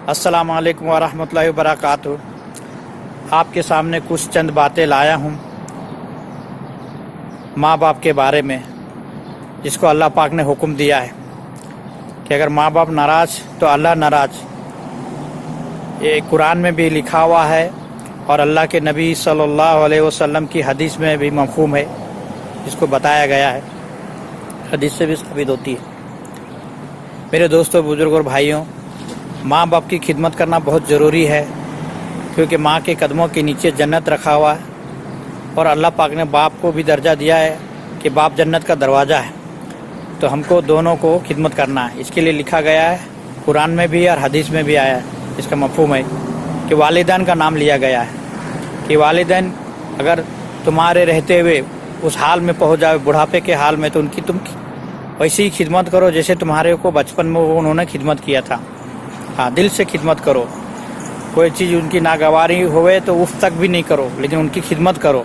السلام علیکم ورحمۃ اللہ وبرکاتہ۔ آپ کے سامنے کچھ چند باتیں لایا ہوں ماں باپ کے بارے میں، جس کو اللہ پاک نے حکم دیا ہے کہ اگر ماں باپ ناراض تو اللہ ناراض۔ یہ قرآن میں بھی لکھا ہوا ہے اور اللہ کے نبی صلی اللہ علیہ وسلم کی حدیث میں بھی مفہوم ہے، جس کو بتایا گیا ہے، حدیث سے بھی ثابت ہوتی ہے۔ میرے دوستوں، بزرگوں اور بھائیوں، ماں باپ کی خدمت کرنا بہت ضروری ہے، کیونکہ ماں کے قدموں کے نیچے جنت رکھا ہوا ہے، اور اللہ پاک نے باپ کو بھی درجہ دیا ہے کہ باپ جنت کا دروازہ ہے۔ تو ہم کو دونوں کو خدمت کرنا ہے، اس کے لیے لکھا گیا ہے، قرآن میں بھی اور حدیث میں بھی آیا ہے۔ اس کا مفہوم ہے کہ والدین کا نام لیا گیا ہے کہ والدین اگر تمہارے رہتے ہوئے اس حال میں پہنچ جائے، بڑھاپے کے حال میں، تو ان کی تم ویسی ہی خدمت کرو جیسے تمہارے کو بچپن میں انہوں نے خدمت کیا تھا۔ ہاں، دل سے خدمت کرو، کوئی چیز ان کی ناگواری ہوئے تو اف تک بھی نہیں کرو، لیکن ان کی خدمت کرو۔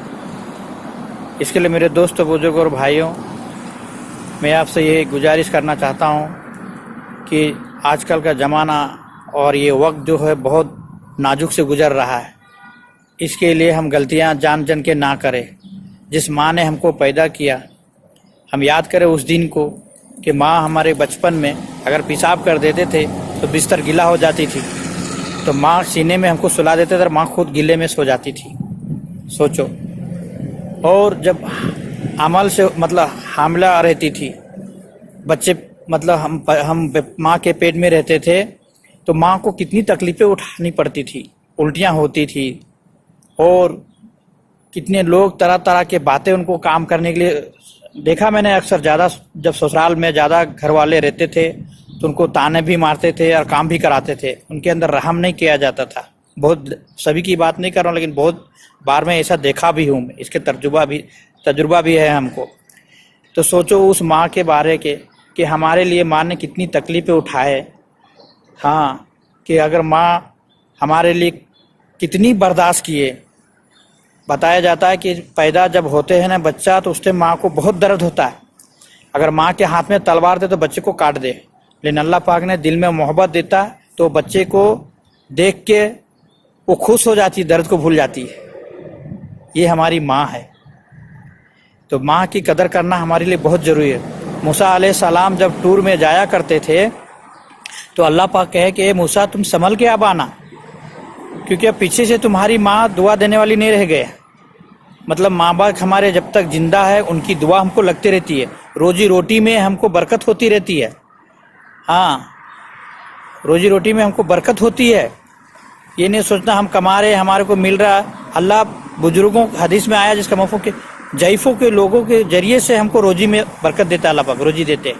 اس کے لیے میرے دوستوں، بزرگوں اور بھائیوں، میں آپ سے یہ گزارش کرنا چاہتا ہوں کہ آج کل کا زمانہ اور یہ وقت جو ہے بہت نازک سے گزر رہا ہے۔ اس کے لیے ہم غلطیاں جان کے نہ کریں۔ جس ماں نے ہم کو پیدا کیا، ہم یاد کریں اس دن کو کہ ماں ہمارے بچپن میں اگر پیشاب کر دیتے تھے تو بستر گیلا ہو جاتی تھی، تو ماں سینے میں ہم کو سلا دیتے تھے اور ماں خود گلے میں سو جاتی تھی۔ سوچو۔ اور جب عمل سے حاملہ رہتی تھی، بچے ہم ماں کے پیٹ میں رہتے تھے، تو ماں کو کتنی تکلیفیں اٹھانی پڑتی تھی، الٹیاں ہوتی تھی، اور کتنے لوگ طرح طرح کے باتیں ان کو کام کرنے کے لیے دیکھا میں نے اکثر۔ زیادہ جب سسرال میں زیادہ گھر والے رہتے تھے تو ان کو تانے بھی مارتے تھے اور کام بھی کراتے تھے، ان کے اندر رحم نہیں کیا جاتا تھا۔ بہت سبھی کی بات نہیں کر رہا ہوں، لیکن بہت بار میں ایسا دیکھا بھی ہوں، اس کے تجربہ بھی ہے ہم کو۔ تو سوچو اس ماں کے بارے کے کہ ہمارے لیے ماں نے کتنی تکلیفیں اٹھائے۔ ہاں، کہ اگر ماں ہمارے لیے کتنی برداشت کیے۔ بتایا جاتا ہے کہ پیدا جب ہوتے ہیں نا بچہ، تو اس سے ماں کو بہت درد ہوتا ہے۔ اگر ماں کے ہاتھ میں تلوار دے تو بچے کو کاٹ دے، لیکن اللہ پاک نے دل میں محبت دیتا ہے تو بچے کو دیکھ کے وہ خوش ہو جاتی، درد کو بھول جاتی ہے۔ یہ ہماری ماں ہے، تو ماں کی قدر کرنا ہمارے لیے بہت ضروری ہے۔ موسیٰ علیہ السلام جب ٹور میں جایا کرتے تھے تو اللہ پاک کہے کہ اے موسیٰ، تم سنبھل کے اب آنا، کیونکہ اب پیچھے سے تمہاری ماں دعا دینے والی نہیں رہ گئے۔ ماں باپ ہمارے جب تک زندہ ہے ان کی دعا ہم کو لگتی رہتی ہے، روزی روٹی میں ہم کو برکت ہوتی رہتی ہے۔ ہاں، روزی روٹی میں ہم کو برکت ہوتی ہے۔ یہ نہیں سوچنا ہم کما رہے ہمارے کو مل رہا۔ اللہ بزرگوں حدیث میں آیا جس کا مفہوم کہ ضعیفوں کے لوگوں کے ذریعے سے ہم کو روزی میں برکت دیتا ہے، اللہ پاک روزی دیتے ہیں۔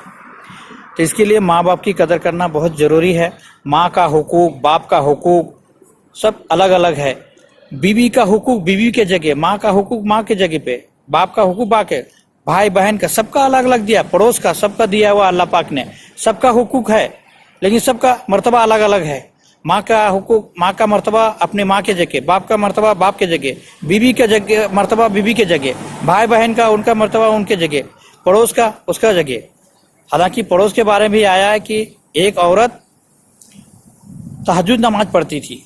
تو اس کے لیے ماں باپ کی قدر کرنا بہت ضروری ہے۔ ماں کا حقوق، باپ کا حقوق سب الگ الگ ہے۔ بیوی کا حقوق بیوی کے جگہ، ماں کا حقوق ماں کے جگہ پہ، باپ کا حقوق باپ کے، بھائی بہن کا سب کا الگ الگ دیا، پڑوس کا سب کا دیا ہوا اللہ پاک نے، سب کا حقوق ہے، لیکن سب کا مرتبہ الگ الگ ہے۔ ماں کا حقوق، ماں کا مرتبہ اپنے ماں کے جگہ، باپ کا مرتبہ باپ کے جگہ، بیوی کا جگہ مرتبہ بیوی کے جگہ، بھائی بہن کا ان کا مرتبہ ان کے جگہ، پڑوس کا اس کا جگہ۔ حالانکہ پڑوس کے بارے میں بھی آیا ہے کہ ایک عورت تہجد نماز پڑھتی تھی،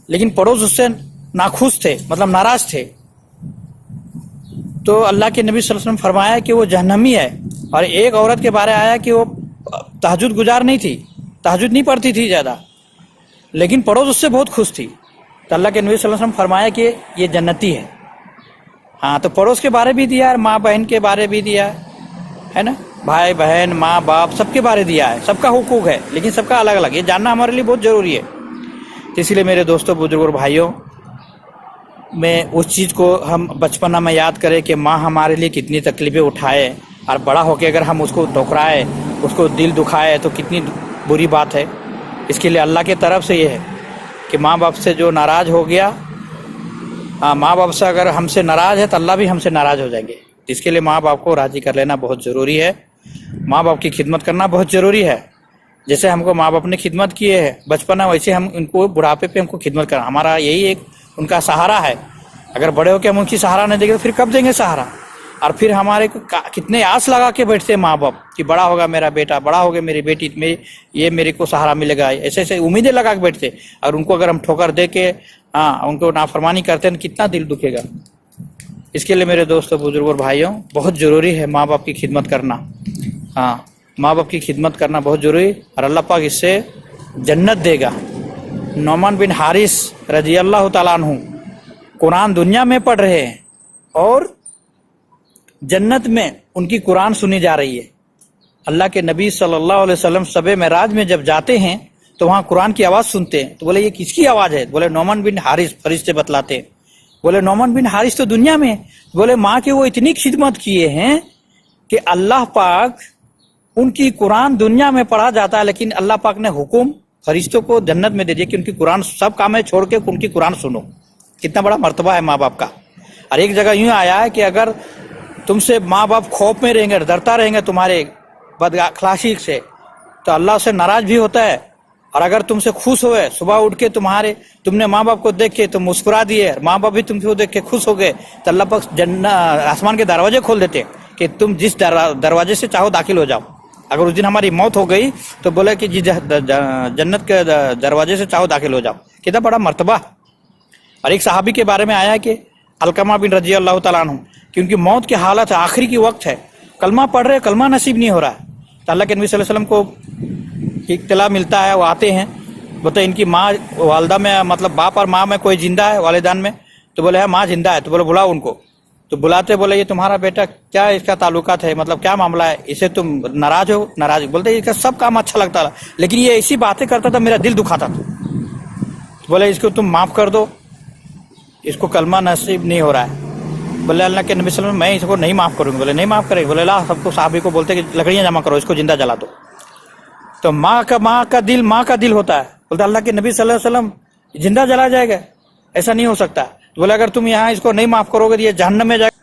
لیکن پڑوس اس سے ناخوش تھے، ناراض تھے، تو اللہ کے نبی صلی اللہ علیہ وسلم فرمایا کہ وہ جہنمی ہے۔ اور ایک عورت کے بارے آیا کہ وہ تہجد گزار نہیں تھی، تہجد نہیں پڑھتی تھی زیادہ، لیکن پڑوس اس سے بہت خوش تھی، تو اللہ کے نبی صلی اللہ علیہ وسلم فرمایا کہ یہ جنتی ہے۔ ہاں، تو پڑوس کے بارے بھی دیا ہے، ماں بہن کے بارے بھی دیا ہے نا، بھائی بہن ماں باپ سب کے بارے دیا ہے، سب کا حقوق ہے، لیکن سب کا الگ الگ، یہ جاننا ہمارے لیے بہت ضروری ہے۔ تو اس لیے میرے دوستوں، بزرگوں اور بھائیوں، میں اس چیز کو ہم بچپنا میں یاد کریں کہ ماں ہمارے لیے کتنی تکلیفیں اٹھائے، اور بڑا ہو کے اگر ہم اس کو ٹھکرائے، اس کو دل دکھائے تو کتنی بری بات ہے۔ اس کے لیے اللہ کی طرف سے یہ ہے کہ ماں باپ سے جو ناراض ہو گیا، ماں باپ سے اگر ہم سے ناراض ہے تو اللہ بھی ہم سے ناراض ہو جائیں گے۔ اس کے لیے ماں باپ کو راضی کر لینا بہت ضروری ہے، ماں باپ کی خدمت کرنا بہت ضروری ہے۔ جیسے ہم کو ماں باپ نے خدمت کی ہے بچپنا، ویسے ہم ان کو بڑھاپے پہ ہم کو خدمت کرنا، ہمارا یہی ایک ان کا سہارا ہے۔ اگر بڑے ہو کے ہم ان کی سہارا نہیں دیں گے تو پھر کب دیں گے سہارا؟ اور پھر ہمارے کو کتنے آس لگا کے بیٹھتے ہیں ماں باپ کہ بڑا ہوگا میرا بیٹا، بڑا ہوگا میری بیٹی، یہ میرے کو سہارا ملے گا، ایسے ایسے امیدیں لگا کے بیٹھتے، اور ان کو اگر ہم ٹھوکر دے کے ان کو نافرمانی کرتے ہیں کتنا دل دکھے گا۔ اس کے لیے میرے دوستوں، بزرگوں اور بھائیوں، بہت ضروری ہے ماں باپ کی خدمت کرنا۔ ماں باپ کی خدمت کرنا بہت ضروری، اور اللہ پاک اس سے جنت دے گا۔ نعمان بن حارث رضی اللہ تعالیٰ عنہ قرآن دنیا میں پڑھ رہے ہیں اور جنت میں ان کی قرآن سنی جا رہی ہے۔ اللہ کے نبی صلی اللہ علیہ وسلم شب معراج میں جب جاتے ہیں تو وہاں قرآن کی آواز سنتے ہیں، تو بولے یہ کس کی آواز ہے؟ بولے نعمان بن حارث، فرشتے بتلاتے ہیں۔ بولے نعمان بن حارث تو دنیا میں، بولے ماں کے وہ اتنی خدمت کیے ہیں کہ اللہ پاک ان کی قرآن دنیا میں پڑھا جاتا ہے، لیکن اللہ پاک نے حکم فرشتوں کو جنت میں دے دیا کہ ان کی قرآن سب کام ہے چھوڑ کے ان کی قرآن سنو۔ کتنا بڑا مرتبہ ہے ماں باپ کا۔ اور ایک جگہ یوں آیا ہے کہ اگر تم سے ماں باپ خوف میں رہیں گے، ڈرتا رہیں گے تمہارے بد اخلاقی سے، تو اللہ سے ناراض بھی ہوتا ہے۔ اور اگر تم سے خوش ہوئے، صبح اٹھ کے تم نے ماں باپ کو دیکھ کے تم مسکرا دیے، ماں باپ بھی تم کو دیکھ کے خوش ہو گئے، تو اللہ پاک آسمان کے دروازے کھول دیتے کہ تم جس دروازے سے چاہو داخل ہو جاؤ۔ اگر اس دن ہماری موت ہو گئی تو بولے کہ جنت کے دروازے سے چاہو داخل ہو جاؤ۔ کتنا بڑا مرتبہ۔ اور ایک صحابی کے بارے میں آیا ہے کہ علقمہ بن رضی اللہ تعالیٰ عنہ کہ ان کی موت کی حالت ہے، آخری کی وقت ہے، کلمہ پڑھ رہے، کلمہ نصیب نہیں ہو رہا ہے، تو اللہ کے نبی صلی اللہ علیہ وسلم کو اطلاع ملتا ہے، وہ آتے ہیں، بولتے ان کی ماں والدہ میں مطلب باپ اور ماں میں کوئی زندہ ہے والدان میں؟ تو بولے ماں زندہ ہے۔ تو بولے بلاؤ ان کو۔ تو بلاتے، بولے یہ تمہارا بیٹا کیا اس کا تعلقات ہے، مطلب کیا معاملہ ہے، اسے تم ناراض ہو؟ ناراض؟ بولتے اس کا سب کام اچھا لگتا تھا لیکن یہ ایسی باتیں کرتا تھا میرا دل دکھاتا تھا۔ بولے اس کو تم معاف کر دو، اس کو کلمہ نصیب نہیں ہو رہا ہے۔ بولے اللہ کے نبی صلی اللہ علیہ وسلم میں اس کو نہیں معاف کروں گا۔ بولے نہیں معاف کرے؟ بولے لا، سب کو صحابی کو بولتے کہ لکڑیاں جمع کرو، اس کو زندہ جلا دو۔ تو ماں کا دل ہوتا ہے، بولتے اللہ کے نبی صلی اللہ علیہ وسلم زندہ جلا جائے گا، ایسا نہیں ہو سکتا۔ بولے اگر تم یہاں اس کو نہیں معاف کرو گے تو یہ جہنم میں جائے گا۔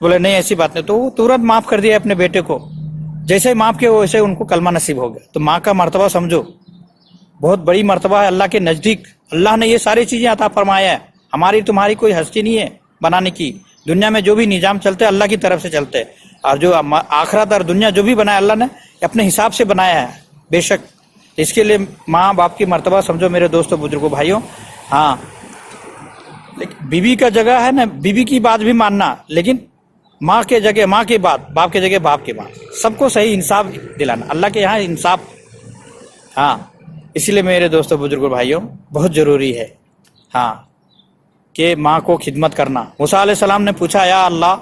بولے نہیں ایسی بات نہیں۔ تو وہ ترنت معاف کر دیا اپنے بیٹے کو، جیسے معاف کیا ویسے ان کو کلمہ نصیب ہو گیا۔ تو ماں کا مرتبہ سمجھو، بہت بڑی مرتبہ ہے اللہ کے نزدیک۔ اللہ نے یہ ساری چیزیں عطا فرمایا ہے، ہماری تمہاری کوئی ہستی نہیں ہے بنانے کی۔ دنیا میں جو بھی نظام چلتے ہیں اللہ کی طرف سے چلتے ہیں، اور جو آخرت اور دنیا جو بھی بنایا اللہ نے اپنے حساب سے بنایا ہے بے شک۔ اس کے لیے ماں باپ کی مرتبہ سمجھو میرے دوستوں، بزرگوں، بھائیوں۔ لیکن بیوی کا جگہ ہے نا، بیوی کی بات بھی ماننا، لیکن ماں کے جگہ ماں کی بات، باپ کے جگہ باپ کی بات، سب کو صحیح انصاف دلانا، اللہ کے یہاں انصاف۔ اسی لیے میرے دوستوں، بزرگوں، بھائیوں، بہت ضروری ہے کہ ماں کو خدمت کرنا۔ موسیٰ علیہ السلام نے پوچھا یا اللہ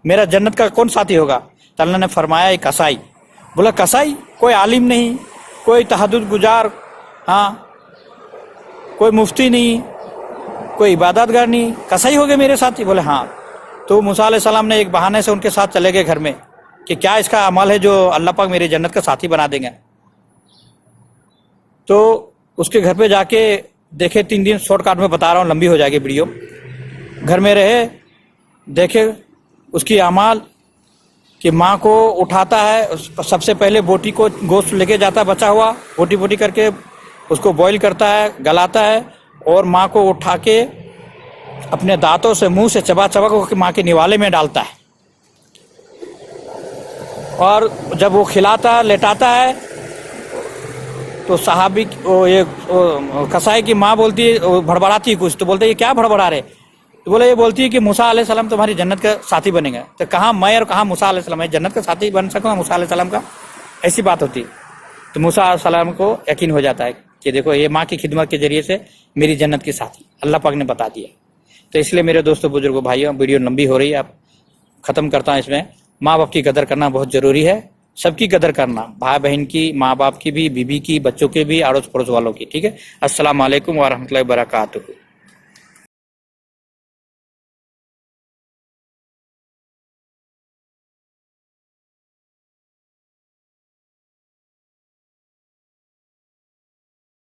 میرا جنت کا کون ساتھی ہوگا؟ تو اللہ نے فرمایا ایک کسائی۔ بولا کسائی؟ کوئی عالم نہیں، کوئی تہجد گزار، کوئی مفتی نہیں، کوئی عبادت گار نہیں، کسائی ہو گئے میرے ساتھی؟ بولے ہاں۔ تو موسیٰ علیہ السلام نے ایک بہانے سے ان کے ساتھ چلے گئے گھر میں کہ کیا اس کا عمل ہے جو اللہ پاک میری جنت کا ساتھی بنا دیں گے۔ تو اس کے گھر پہ جا کے دیکھے، 3 دن شارٹ کٹ میں بتا رہا ہوں، لمبی ہو جائے گی ویڈیو۔ گھر میں رہے، دیکھے اس کی اعمال کہ ماں کو اٹھاتا ہے، سب سے پہلے بوٹی کو گوشت لے کے جاتا ہے بچا ہوا، بوٹی کر کے اس کو بوائل کرتا ہے، گلاتا ہے، اور ماں کو اٹھا کے اپنے دانتوں سے منہ سے چبا کے ماں کے نوالے میں ڈالتا ہے، اور جب وہ کھلاتا ہے، لیٹاتا ہے، تو صحابی کسائی کی ماں بولتی ہے، بڑبڑاتی ہے کچھ، تو بولتے یہ کیا بڑبڑا رہے؟ تو بولے یہ بولتی ہے کہ موسیٰ علیہ السلام تمہاری جنت کا ساتھی بنے گا۔ تو کہاں میں اور کہاں موسیٰ علیہ السلام، میں جنت کا ساتھی بن سکوں موسیٰ علیہ السلام کا؟ ایسی بات ہوتی۔ تو موسیٰ علیہ السلام کو یقین ہو جاتا ہے کہ دیکھو یہ ماں کی خدمت کے ذریعے سے میری جنت کی ساتھی اللہ پاک نے بتا دیا۔ تو اس لیے میرے دوستوں، بزرگوں، بھائیوں، ویڈیو لمبی ہو رہی ہے، اب ختم کرتا ہوں۔ اس میں ماں باپ کی قدر کرنا بہت ضروری ہے، سب کی قدر کرنا، بھائی بہن کی، ماں باپ کی بھی، بیوی کی، بچوں کے بھی، اڑوس پڑوس والوں کی، ٹھیک ہے۔ السلام علیکم ورحمۃ اللہ وبرکاتہ۔